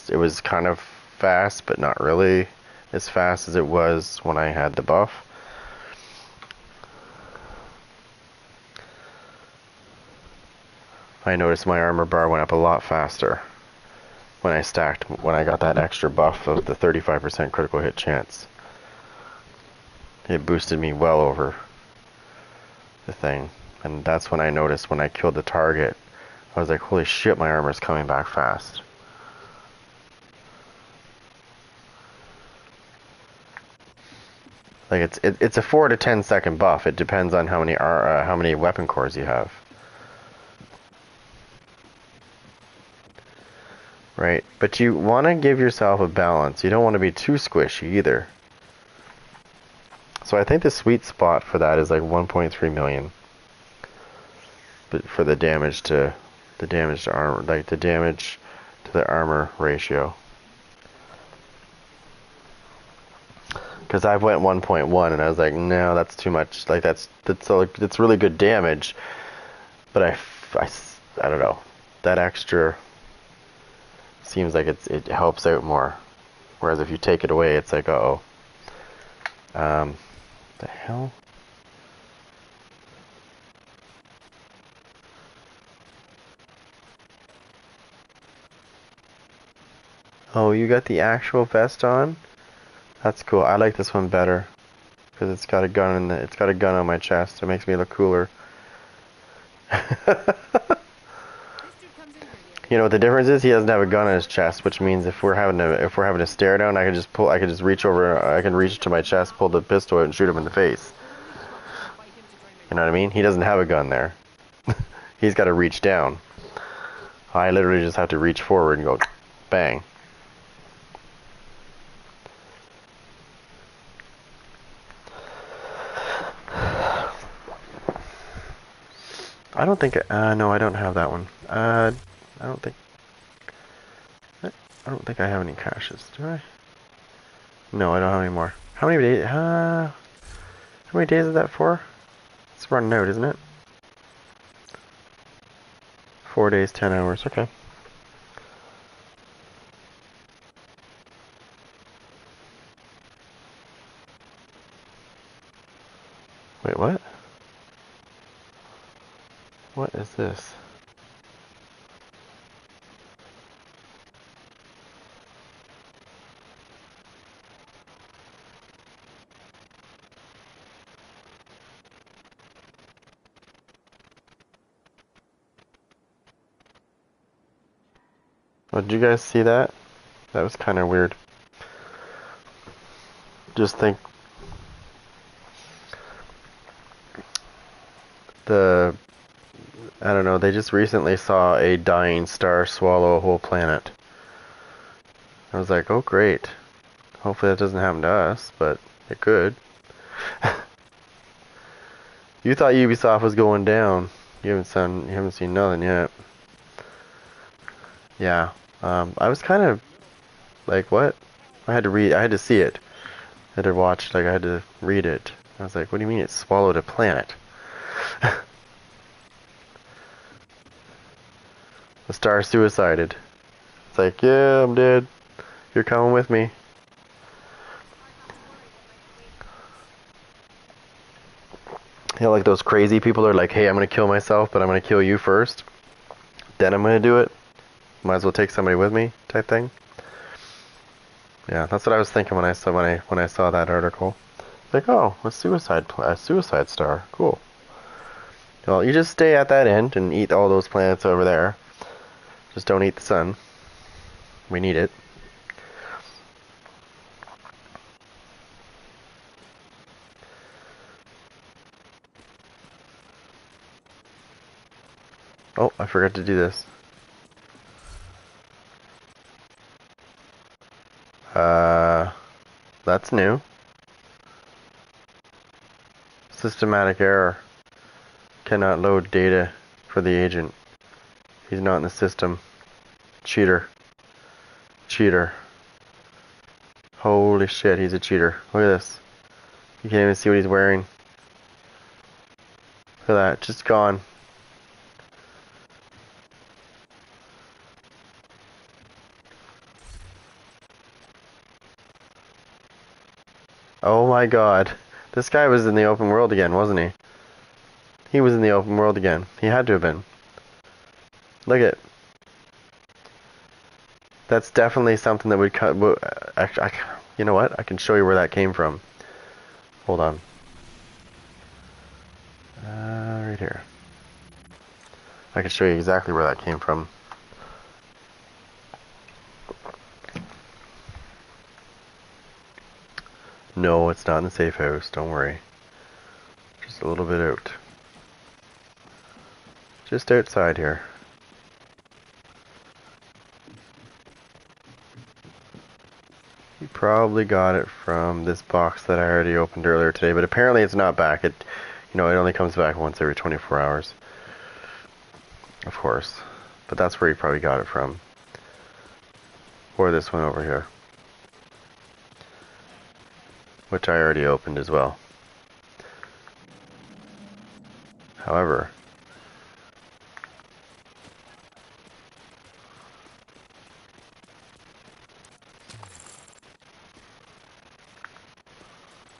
it was kind of fast, but not really as fast as it was when I had the buff. I noticed my armor bar went up a lot faster when I got that extra buff of the 35% critical hit chance. It boosted me well over the thing. And that's when I noticed when I killed the target, I was like, holy shit, my armor's coming back fast. Like it's a 4 to 10 second buff. It depends on how many weapon cores you have. Right, but you want to give yourself a balance. You don't want to be too squishy either. So I think the sweet spot for that is like 1.3 million. But for the damage to armor, like the damage to the armor ratio. Because I went 1.1 and I was like, no, that's too much. Like that's really good damage, but I don't know. That extra seems like it helps out more. Whereas if you take it away, it's like, uh-oh. The hell? Oh, you got the actual vest on? That's cool. I like this one better because it's got a gun it's got a gun on my chest. It makes me look cooler. You know what the difference is? He doesn't have a gun on his chest, which means if we're having a stare down, I can just reach over, I can reach to my chest, pull the pistol out, and shoot him in the face. You know what I mean? He doesn't have a gun there. He's got to reach down. I literally just have to reach forward and go, bang. I don't think, no, I don't have that one. I don't think I have any caches, do I? No, I don't have any more. How many days, how many days is that for? It's running out, isn't it? 4 days, 10 hours, okay. Wait, what? What is this? Oh, did you guys see that? That was kind of weird. Just think I don't know, they just recently saw a dying star swallow a whole planet. I was like, oh great. Hopefully that doesn't happen to us, but it could. You thought Ubisoft was going down. You haven't seen nothing yet. Yeah. I was kind of like, what? I had to see it. I had to watch, like I had to read it. I was like, what do you mean it swallowed a planet? The star suicided. It's like, yeah, I'm dead. You're coming with me. You know, like those crazy people are like, hey, I'm gonna kill myself, but I'm gonna kill you first. Then I'm gonna do it. Might as well take somebody with me, type thing. Yeah, that's what I was thinking when I saw that article. Like, oh, a suicide star, cool. Well, you just stay at that end and eat all those planets over there. Just don't eat the sun. We need it. Oh, I forgot to do this. That's new. Systematic error. Cannot load data for the agent. He's not in the system. Cheater. Cheater. Holy shit, he's a cheater. Look at this. You can't even see what he's wearing. Look at that, just gone. Oh my god. This guy was in the open world again, wasn't he? He was in the open world again. He had to have been. Look at. That's definitely something that would cut. Actually, you know what? I can show you where that came from. Hold on. Right here. I can show you exactly where that came from. No, it's not in the safe house. Don't worry. Just a little bit out. Just outside here. You probably got it from this box that I already opened earlier today, but apparently it's not back. It only comes back once every 24 hours. Of course. But that's where you probably got it from. Or this one over here. Which I already opened as well. However,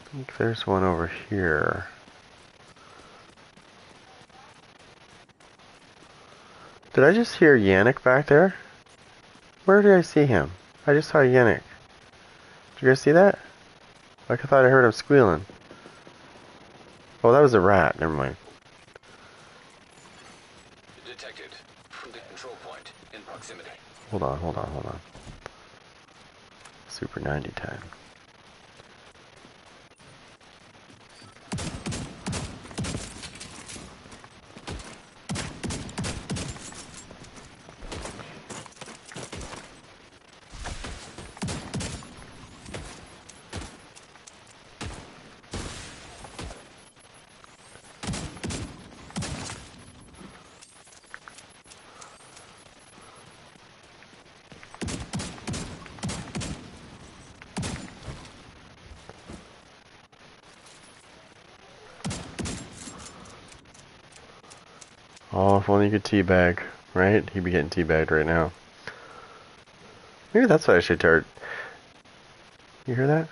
I think there's one over here. Did I just hear Yannick back there? Where did I see him? I just saw Yannick. Did you guys see that? Like I thought I heard him squealing. Oh, that was a rat. Never mind. Detected from the control point in proximity. Hold on. Super 90 time. Oh, if only you could teabag, right? He'd be getting teabagged right now. Maybe that's what I should start. You hear that?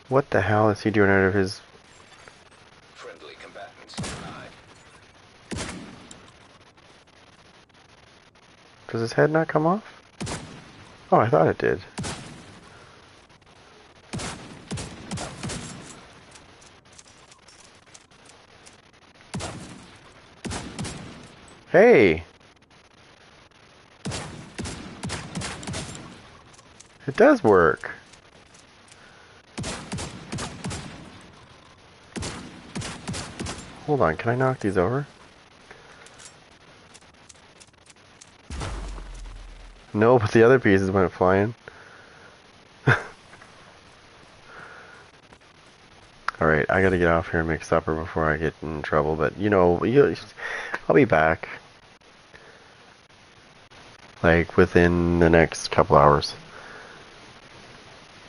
What the hell is he doing out of his... Friendly combatants denied. Does his head not come off? Oh, I thought it did. Hey! It does work. Hold on, can I knock these over? No, but the other pieces went flying. Alright, I gotta get off here and make supper before I get in trouble, but I'll be back. Like within the next couple hours.